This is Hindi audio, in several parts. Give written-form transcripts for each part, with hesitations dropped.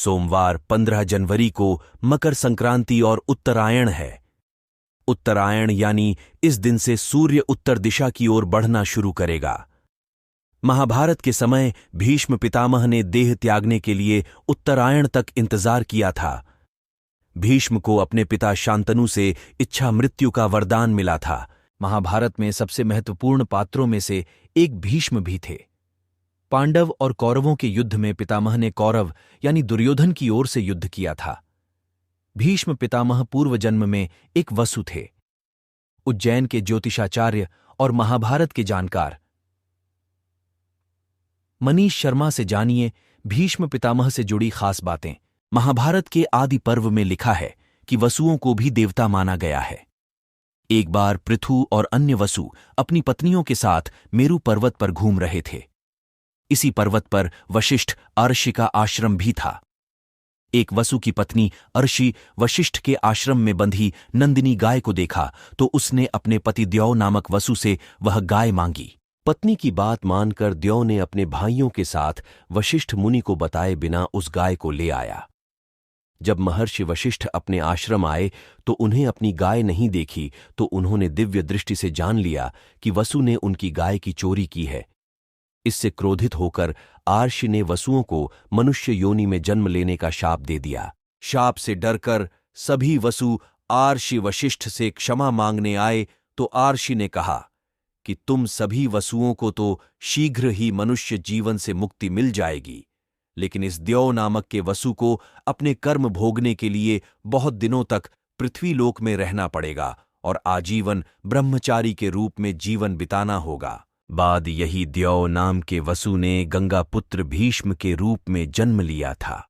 सोमवार 15 जनवरी को मकर संक्रांति और उत्तरायण है। उत्तरायण यानी इस दिन से सूर्य उत्तर दिशा की ओर बढ़ना शुरू करेगा। महाभारत के समय भीष्म पितामह ने देह त्यागने के लिए उत्तरायण तक इंतजार किया था। भीष्म को अपने पिता शांतनु से इच्छा मृत्यु का वरदान मिला था। महाभारत में सबसे महत्वपूर्ण पात्रों में से एक भीष्म भी थे। पांडव और कौरवों के युद्ध में पितामह ने कौरव यानी दुर्योधन की ओर से युद्ध किया था। भीष्म पितामह पूर्व जन्म में एक वसु थे। उज्जैन के ज्योतिषाचार्य और महाभारत के जानकार मनीष शर्मा से जानिए भीष्म पितामह से जुड़ी खास बातें। महाभारत के आदि पर्व में लिखा है कि वसुओं को भी देवता माना गया है। एक बार पृथु और अन्य वसु अपनी पत्नियों के साथ मेरु पर्वत पर घूम रहे थे। इसी पर्वत पर वशिष्ठ अर्षि का आश्रम भी था। एक वसु की पत्नी अर्षि वशिष्ठ के आश्रम में बंधी नंदिनी गाय को देखा तो उसने अपने पति द्यौ नामक वसु से वह गाय मांगी। पत्नी की बात मानकर द्यौ ने अपने भाइयों के साथ वशिष्ठ मुनि को बताए बिना उस गाय को ले आया। जब महर्षि वशिष्ठ अपने आश्रम आए तो उन्हें अपनी गाय नहीं देखी तो उन्होंने दिव्य दृष्टि से जान लिया कि वसु ने उनकी गाय की चोरी की है। इससे क्रोधित होकर आर्षि ने वसुओं को मनुष्य योनि में जन्म लेने का शाप दे दिया। शाप से डरकर सभी वसु आर्षि वशिष्ठ से क्षमा मांगने आए तो आर्षि ने कहा कि तुम सभी वसुओं को तो शीघ्र ही मनुष्य जीवन से मुक्ति मिल जाएगी, लेकिन इस द्यौ नामक के वसु को अपने कर्म भोगने के लिए बहुत दिनों तक पृथ्वीलोक में रहना पड़ेगा और आजीवन ब्रह्मचारी के रूप में जीवन बिताना होगा। बाद यही द्यौ नाम के वसु ने गंगा पुत्र भीष्म के रूप में जन्म लिया था।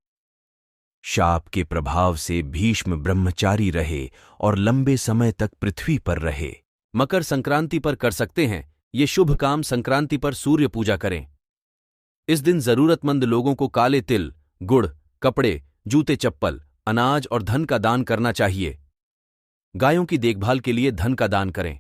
शाप के प्रभाव से भीष्म ब्रह्मचारी रहे और लंबे समय तक पृथ्वी पर रहे। मकर संक्रांति पर कर सकते हैं ये शुभ काम। संक्रांति पर सूर्य पूजा करें। इस दिन जरूरतमंद लोगों को काले तिल, गुड़, कपड़े, जूते चप्पल, अनाज और धन का दान करना चाहिए। गायों की देखभाल के लिए धन का दान करें।